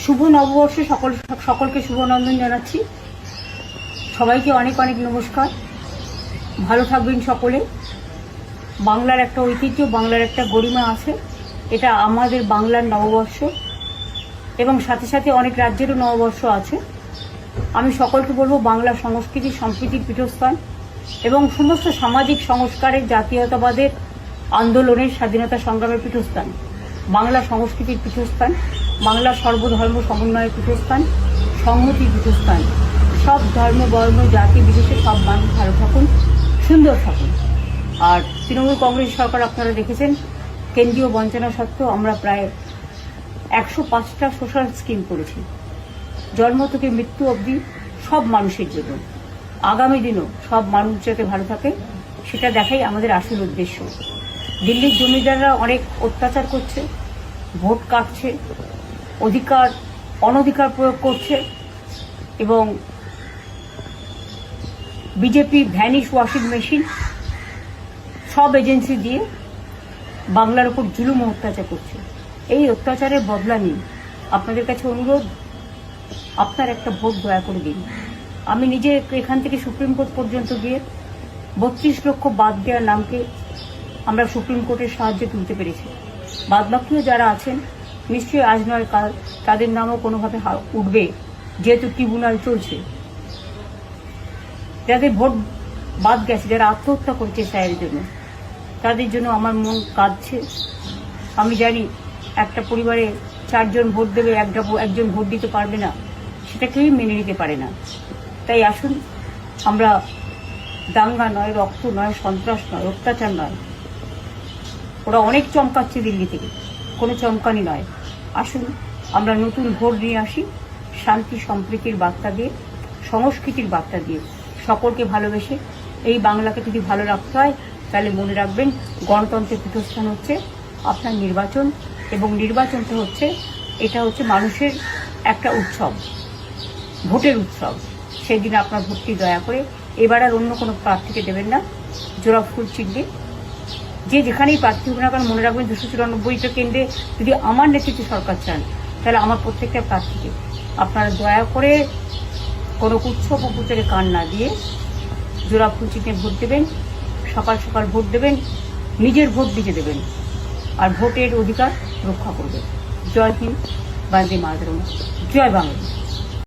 শুভ নববর্ষে সকলকে শুভনন্দন জানাচ্ছি। সবাইকে অনেক অনেক নমস্কার। ভালো থাকবেন সকলে। বাংলার একটা ঐতিহ্য, বাংলার একটা গরিমা আছে, এটা আমাদের বাংলার নববর্ষ এবং সাথে সাথে অনেক রাজ্যেরও নববর্ষ আছে। আমি সকলকে বলবো, বাংলা সংস্কৃতি সম্প্রীতির পীঠস্থান এবং সমস্ত সামাজিক সংস্কারের, জাতীয়তাবাদের আন্দোলনের, স্বাধীনতা সংগ্রামের পীঠস্থান, বাংলা সংস্কৃতির পীঠস্থান, বাংলা সর্বধর্ম সমন্বয়ের পীঠস্থান, সংহতির পীঠস্থান। সব ধর্ম, বর্ণ, জাতি বিশেষে সব মানুষ ভালো থাকুন, সুন্দর থাকুন। আর তৃণমূল কংগ্রেস সরকার আপনারা দেখেছেন, কেন্দ্রীয় বঞ্চনা সত্ত্বেও আমরা প্রায় 105টা সোশ্যাল স্কিম করেছি, জন্ম থেকে মৃত্যু অবধি সব মানুষের জন্য। আগামী দিনও সব মানুষ যাতে ভালো থাকে সেটা দেখাই আমাদের আসল উদ্দেশ্য। দিল্লির জমিদাররা অনেক অত্যাচার করছে, ভোট কাটছে, অনধিকার প্রয়োগ করছে এবং বিজেপি ভ্যানিশ ওয়াশিং মেশিন সব এজেন্সি দিয়ে বাংলার উপর জুলুম অত্যাচার করছে। এই অত্যাচারের বদলা নিন। আপনাদের কাছে অনুরোধ, আপনার একটা ভোট দয়া করে দিন। আমি নিজে এখান থেকে সুপ্রিম কোর্ট পর্যন্ত গিয়ে 32 লক্ষ বাদ দেওয়ার নামকে আমরা সুপ্রিম কোর্টের সাহায্যে তুলতে পেরেছি। বাদবাকিও যারা আছেন, নিশ্চয়ই আজ নয় কাল তাদের নামও কোনোভাবে উঠবে, যেহেতু ট্রিব্যুনাল চলছে। যাদের ভোট বাদ গেছে, যারা আত্মহত্যা করছে স্যারের জন্য, তাদের জন্য আমার মন কাঁদছে। আমি জানি একটা পরিবারে 4 জন ভোট দেবে, একজন ভোট দিতে পারবে না, সেটা কেউই মেনে নিতে পারে না। তাই আসুন, আমরা দাঙ্গা নয়, রক্ত নয়, সন্ত্রাস নয়, অত্যাচার নয়, ওরা অনেক চমকাচ্ছে দিল্লি থেকে, কোনো চমকানি নয়। আসুন আমরা নতুন ভোট নিয়ে আসি, শান্তি সম্প্রীতির বার্তা দিয়ে, সংস্কৃতির বার্তা দিয়ে, সকলকে ভালোবেসে। এই বাংলাকে যদি ভালো রাখতে হয় তাহলে মনে রাখবেন, গণতন্ত্রের পীঠস্থান হচ্ছে আপনার নির্বাচন, এবং নির্বাচনটা হচ্ছে, এটা হচ্ছে মানুষের একটা উৎসব, ভোটের উৎসব। সেদিন আপনার ভোটটি দয়া করে এবার আর অন্য কোনো প্রার্থীকে দেবেন না। জোড়া ফুল চিহ্নে যে যেখানেই প্রার্থী হবে না কারণ, মনে রাখবেন 294টা কেন্দ্রে যদি আমার নেতৃত্বে সরকার চান, তাহলে আমার প্রত্যেকটা প্রার্থীকে আপনারা দয়া করে কোনো উৎসব ও প্রচারে কান না দিয়ে জোড়া ফুল চিহ্নে ভোট দেবেন। সকাল সকাল ভোট দেবেন, নিজের ভোট দিতে দেবেন, আর ভোটের অধিকার রক্ষা করবেন। জয় হিন্দ, বন্দে মাতরম, জয় বাংলা।